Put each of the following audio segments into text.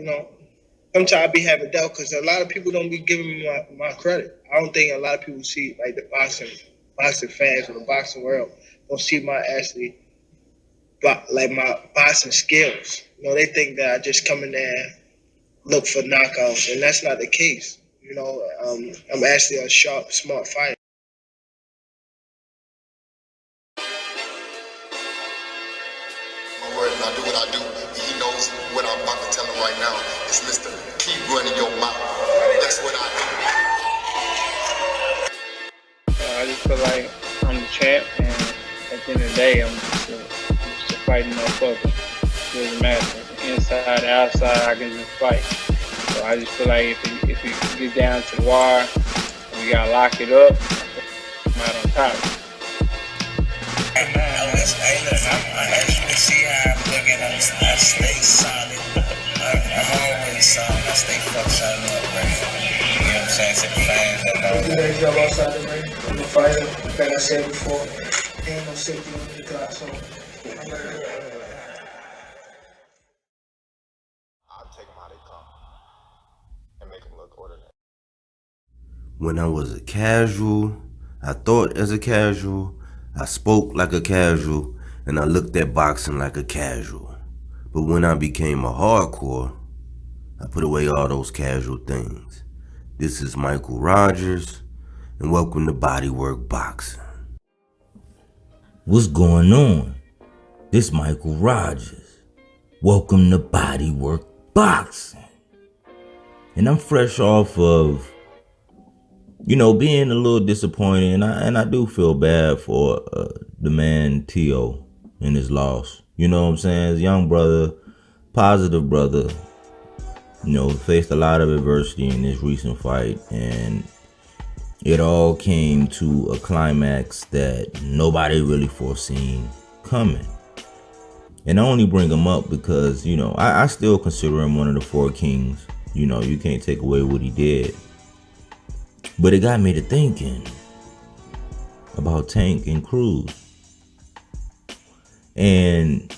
Sometimes I be having doubt because a lot of people don't be giving me my credit. I don't think a lot of people see like the boxing fans or the boxing world don't see my my boxing skills. They think that I just come in there and look for knockouts, and that's not the case. I'm actually a sharp, smart fighter. My word, and I do what I do. He knows what I'm about to tell him right now. It's Mr. Keep running your mouth. That's what I do. I just feel like I'm the champ, and at the end of the day, I'm just a fighting motherfucker. It doesn't matter. Inside, outside, I can just fight. So I just feel like if it gets down to the wire, we gotta lock it up, I'm out on top. I actually see how I'm looking. I stay solid. I'm always solid. I stay fuck solid up, right? You know what I'm saying? To the fans that know. Do that job outside the ring. I'm a fighter. Like I said before, there ain't no safety on the clock, so I'm gonna take them how they come and make them look ordinary. When I was a casual, I thought as a casual, I spoke like a casual, and I looked at boxing like a casual. But when I became a hardcore, I put away all those casual things. This is Michael Rogers, and welcome to Bodywork Boxing. What's going on? This Michael Rogers. Welcome to Bodywork Boxing. And I'm fresh off of, being a little disappointed, and I do feel bad for the man T.O. and his loss. You know what I'm saying? His young brother, positive brother, faced a lot of adversity in this recent fight, and it all came to a climax that nobody really foreseen coming. And I only bring him up because, I still consider him one of the four kings. You can't take away what he did. But it got me to thinking about Tank and Cruz. And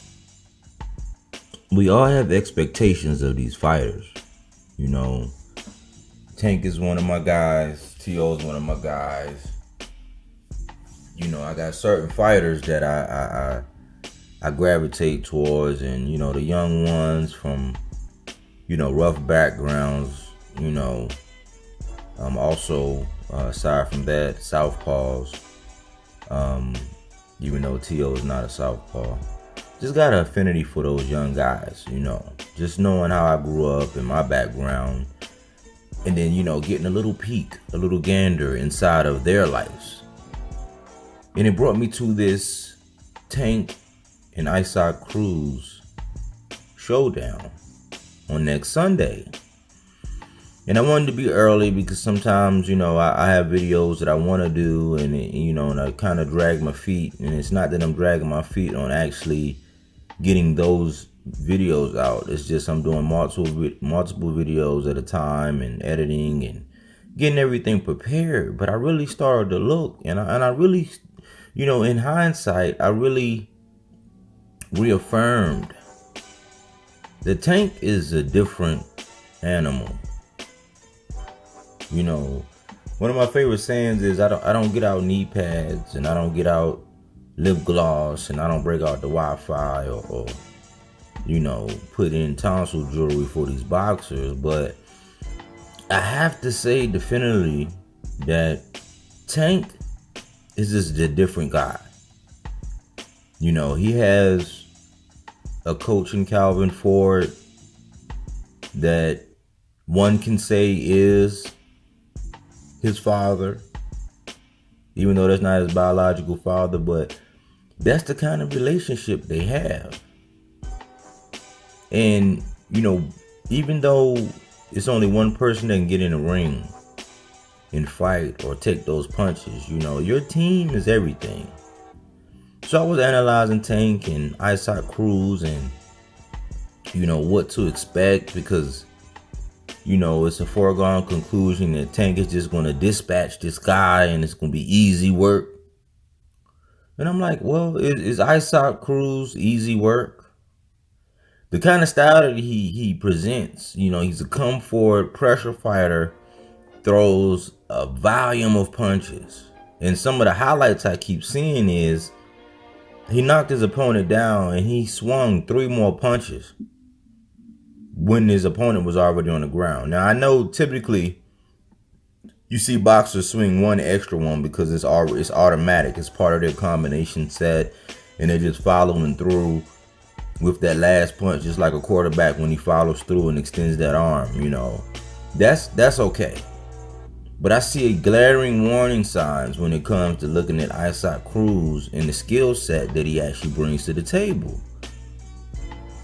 we all have expectations of these fighters. Tank is one of my guys. T.O. is one of my guys. I got certain fighters that I gravitate towards, and the young ones from rough backgrounds, also aside from that, southpaws, even though T.O. is not a southpaw, just got an affinity for those young guys, just knowing how I grew up and my background, and then getting a little peek, a little gander inside of their lives. And it brought me to this Tank and Cruz showdown on next Sunday. And I wanted to be early because sometimes, I have videos that I want to do, and and I kind of drag my feet. And it's not that I'm dragging my feet on actually getting those videos out. It's just I'm doing multiple videos at a time and editing and getting everything prepared. But I really started to look, and I really, in hindsight, I really reaffirmed the Tank is a different animal. One of my favorite sayings is I don't get out knee pads, and I don't get out lip gloss, and I don't break out the Wi-Fi or put in tonsil jewelry for these boxers. But I have to say definitively that Tank is just a different guy. He has a coach in Calvin Ford that one can say is his father, even though that's not his biological father, but that's the kind of relationship they have. And, even though it's only one person that can get in the ring and fight or take those punches, your team is everything. So I was analyzing Tank and Cruz and, what to expect, because it's a foregone conclusion that Tank is just going to dispatch this guy and it's going to be easy work. And I'm like, well, is Cruz easy work? the kind of style that he presents, you know, he's a come forward pressure fighter, throws a volume of punches. And some of the highlights I keep seeing is he knocked his opponent down and he swung 3 more punches when his opponent was already on the ground. Now, I know typically you see boxers swing 1 extra one because it's automatic. It's part of their combination set, and they're just following through with that last punch, just like a quarterback when he follows through and extends that arm. You know, that's okay. But I see glaring warning signs when it comes to looking at Isaac Cruz and the skill set that he actually brings to the table.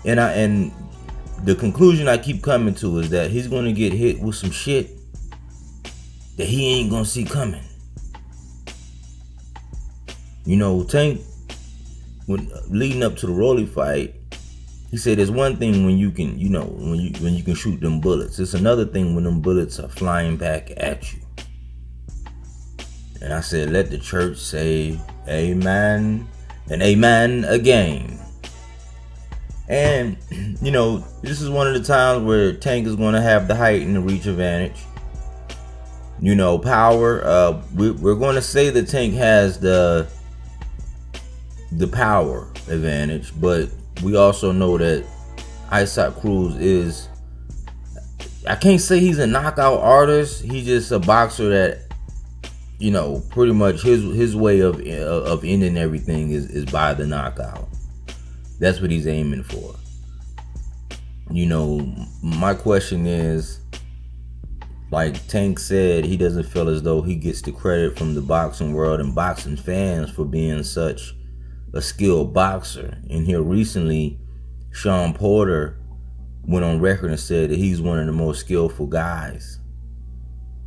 And the conclusion I keep coming to is that he's going to get hit with some shit that he ain't going to see coming. You know, Tank, leading up to the Rolly fight, he said there's one thing when you can, you know, when you can shoot them bullets. It's another thing when them bullets are flying back at you. And I said, let the church say amen and amen again. And, you know, this is one of the times where Tank is going to have the height and the reach advantage. You know, power. We're going to say that Tank has the power advantage, but we also know that Isaac Cruz is, I can't say he's a knockout artist. He's just a boxer that, you know, pretty much his way of ending everything is by the knockout. That's what he's aiming for. You know, my question is, like Tank said, he doesn't feel as though he gets the credit from the boxing world and boxing fans for being such a skilled boxer. And here recently, Sean Porter went on record and said that he's one of the most skillful guys.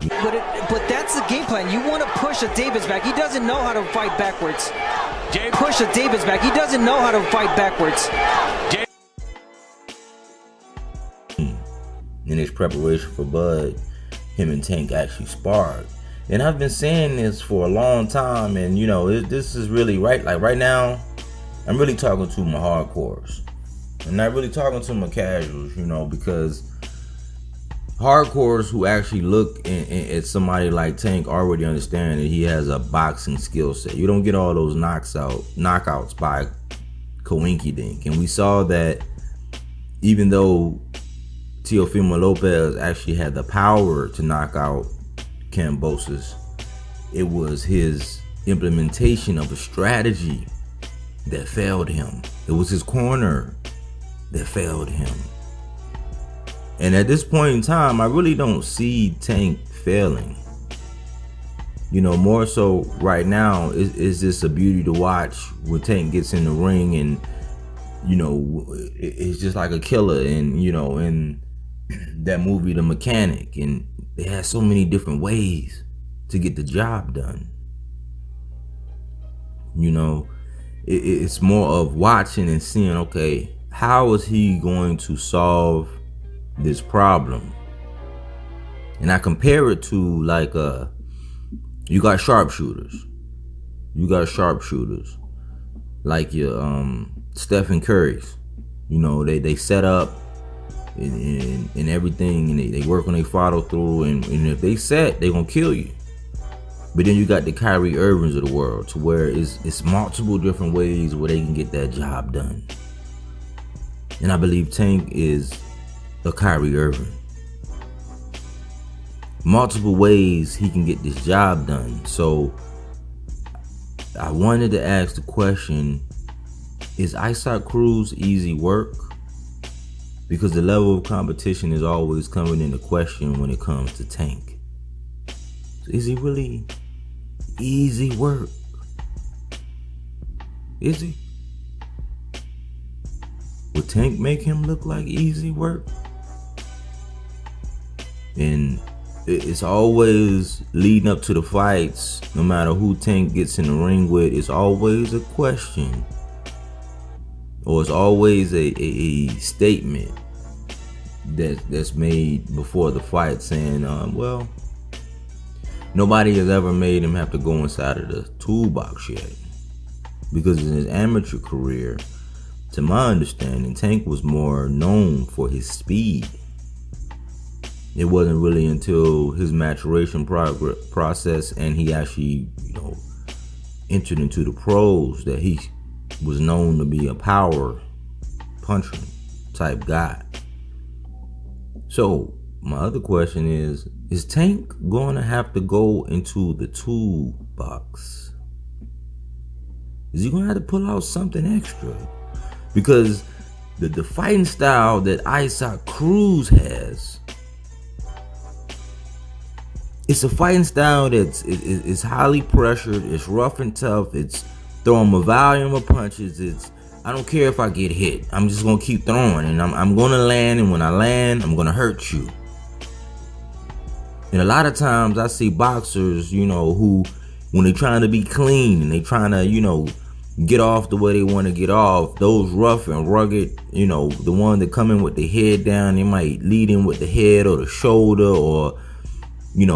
But that's the game plan. You want to push a Davis back. He doesn't know how to fight backwards. Push a Davis back. He doesn't know how to fight backwards. In his preparation for Bud, him and Tank actually sparred. And I've been saying this for a long time, and you know, this is really right. Like right now, I'm really talking to my hardcores. I'm not really talking to my casuals, you know, because hardcores who actually look at somebody like Tank already understand that he has a boxing skill set. You don't get all those knockouts by coinky dink. And we saw that even though Teofimo Lopez actually had the power to knock out Kambosos, it was his implementation of a strategy that failed him. It was his corner that failed him. And at this point in time, I really don't see Tank failing. You know, more so right now, it's just a beauty to watch when Tank gets in the ring, and you know, it's just like a killer. And you know, in that movie, The Mechanic, and they had so many different ways to get the job done. You know, it's more of watching and seeing, okay, how is he going to solve this problem? And I compare it to like you got sharpshooters. You got sharpshooters like your Stephen Curry's. You know, they set up and everything, and they work when they follow through, and if they set, they gonna kill you. But then you got the Kyrie Irvings of the world, to where it's multiple different ways where they can get that job done. And I believe Tank is a Kyrie Irving. Multiple ways he can get this job done. So I wanted to ask the question, is Isaac Cruz easy work? Because the level of competition is always coming into question when it comes to Tank. So is he really easy work? Is he? Would Tank make him look like easy work? And it's always leading up to the fights, no matter who Tank gets in the ring with, it's always a question. Or it's always a statement that's made before the fight saying, well, nobody has ever made him have to go inside of the toolbox yet. Because in his amateur career, to my understanding, Tank was more known for his speed. It wasn't really until his maturation process and he actually, entered into the pros that he was known to be a power puncher type guy. So my other question is Tank going to have to go into the toolbox? Is he going to have to pull out something extra? Because the fighting style that Isaac Cruz has, it's a fighting style it's highly pressured, it's rough and tough, it's throwing a volume of punches, I don't care if I get hit, I'm just going to keep throwing, and I'm going to land, and when I land, I'm going to hurt you. And a lot of times I see boxers, who, when they're trying to be clean, and they trying to, get off the way they want to get off, those rough and rugged, the one that come in with the head down, they might lead in with the head or the shoulder, or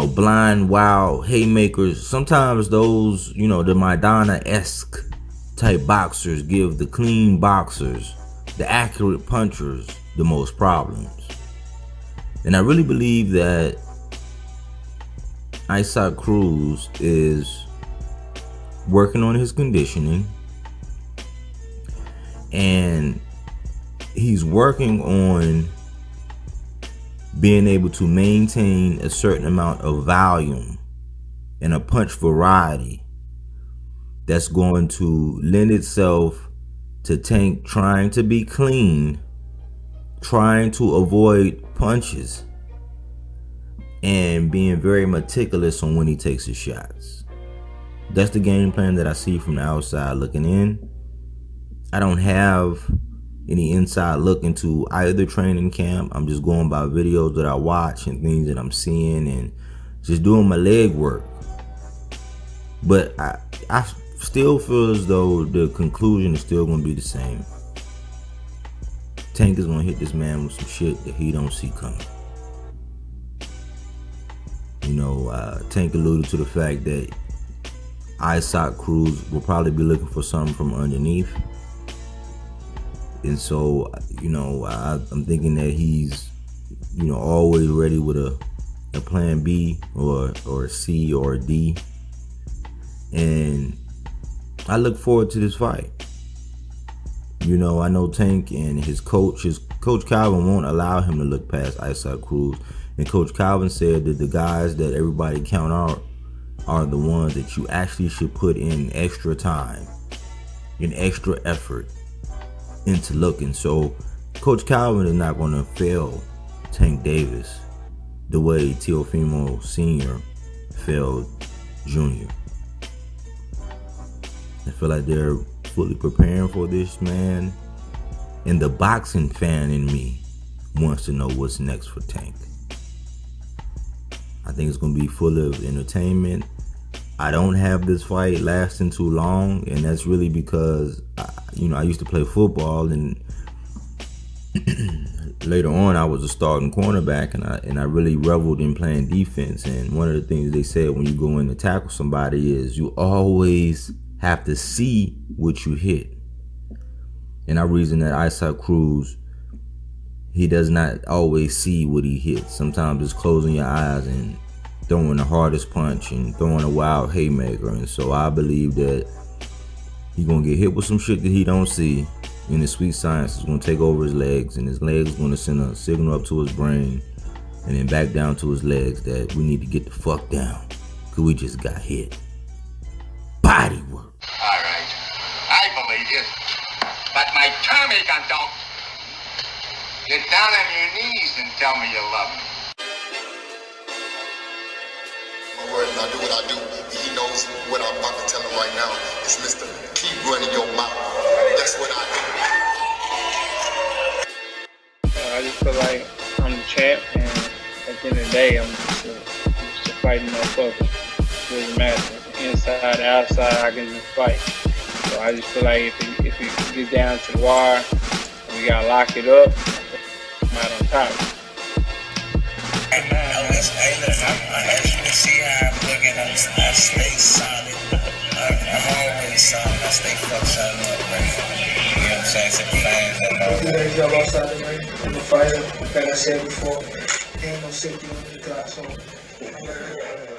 blind, wild haymakers. Sometimes those, the Maidana-esque type boxers give the clean boxers, the accurate punchers, the most problems. And I really believe that Isaac Cruz is working on his conditioning, and he's working on being able to maintain a certain amount of volume and a punch variety that's going to lend itself to Tank trying to be clean, trying to avoid punches, and being very meticulous on when he takes his shots. That's the game plan that I see from the outside looking in. I don't have any inside look into either training camp. I'm just going by videos that I watch and things that I'm seeing and just doing my leg work. But I still feel as though the conclusion is still going to be the same. Tank is going to hit this man with some shit that he don't see coming. Tank alluded to the fact that Isaac Cruz will probably be looking for something from underneath. And so, I'm thinking that he's, always ready with a plan B or a C or a D. And I look forward to this fight. I know Tank and his Coach Calvin won't allow him to look past Isaac Cruz. And Coach Calvin said that the guys that everybody count out are the ones that you actually should put in extra time, in extra effort into looking. So Coach Calvin is not going to fail Tank Davis the way Teofimo Sr. failed Jr. I feel like they're fully preparing for this, man. And the boxing fan in me wants to know what's next for Tank. I think it's going to be full of entertainment. I don't have this fight lasting too long, and that's really because, I used to play football, and later on I was a starting cornerback, and I really reveled in playing defense. And one of the things they said when you go in to tackle somebody is you always have to see what you hit. And I reason that Isaac Cruz, he does not always see what he hits. Sometimes it's closing your eyes and throwing the hardest punch and throwing a wild haymaker. And so I believe that he's going to get hit with some shit that he don't see. And his sweet science is going to take over his legs. And his legs is going to send a signal up to his brain and then back down to his legs that we need to get the fuck down because we just got hit. Body work. All right, I believe you. But my Tommy don't. Get down on your knees and tell me you love me. My word, and I do what I do. He knows what I'm about to tell him right now. It's Mr. Keep running your mouth. That's what I do. I just feel like I'm the champ, and at the end of the day, I'm just a fighting motherfucker. It doesn't matter. Inside, outside, I can just fight. So I just feel like if it gets down to the wire, we gotta lock it up. I'm out on top. Hey, look, as you can see how I'm looking, I stay solid. I'm always solid. I stay fuck solid up, right? You know what I'm saying, to the fans that know. Do that job outside the ring. I'm a fighter. Like I said before, ain't no safety on the clock, so I'm gonna